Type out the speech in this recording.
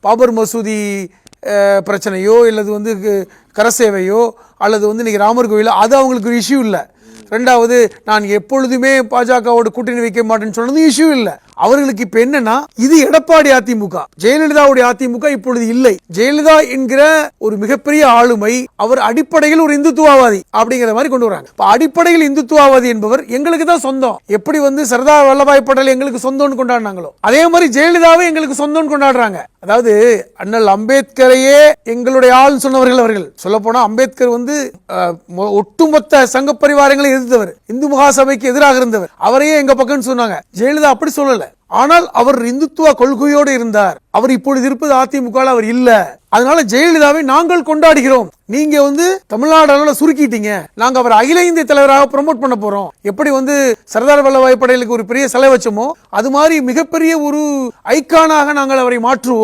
பாபர் மசூதி பிரச்சனையோ இல்லது வந்து கரசேவையோ அல்லது வந்து இன்னைக்கு ராமர் கோயிலோ அது அவங்களுக்கு ஒரு இஷ்யூ இல்லை. ரெண்டாவது நான் எப்பொழுதுமே பாஜகவோட கூட்டணி வைக்க மாட்டேன்னு சொன்னது இஷ்யூ இல்லை. அவர்களுக்கு இப்ப என்னன்னா இது எடப்பாடி அதிமுக, ஜெயலலிதாவுடைய அதிமுக இப்பொழுது இல்லை. ஜெயலலிதா என்கிற ஒரு மிகப்பெரிய ஆளுமை, அவர் அடிப்படையில் ஒரு இந்துத்துவவாதி அப்படிங்கிற மாதிரி கொண்டு வராங்க. அடிப்படையில் இந்துத்துவவாதி என்பவர் எங்களுக்கு தான் சொந்தம். எப்படி வந்து சர்தார் வல்லபாய் பட்டேல் எங்களுக்கு சொந்தம்னு கொண்டாடினாங்களோ அதே மாதிரி ஜெயலலிதாவே எங்களுக்கு சொந்தம்னு கொண்டாடுறாங்க. அதாவது அண்ணல் அம்பேத்கரையே எங்களுடைய ஆள் சொன்னவர்கள் அவர்கள். சொல்ல போனா அம்பேத்கர் வந்து ஒட்டுமொத்த சங்க பரிவாரங்களை எதிர்த்தவர், இந்து மகாசபைக்கு எதிராக இருந்தவர். அவரையே எங்க பக்கம் சொன்னாங்க. ஜெயலலிதா அப்படி சொல்லல. ஆனால் அவர் இந்துத்துவ கொள்கையோடு இருந்தார். அவர் இப்பொழுது இருப்பது அதிமுக அவர் இல்ல. அதனால ஜெயலலிதாவை நாங்கள் கொண்டாடுகிறோம். நீங்க வந்து தமிழ்நாடு அளவில் சுருக்கிட்டீங்க, நாங்க அவர் அகில இந்திய தலைவராக ப்ரமோட் பண்ண போறோம். எப்படி வந்து சர்தார் வல்லபாய் பட்டேலுக்கு ஒரு பெரிய சிலை வச்சோமோ அது மாதிரி மிகப்பெரிய ஒரு ஐக்கானாக நாங்கள் அவரை மாற்றுவோம்.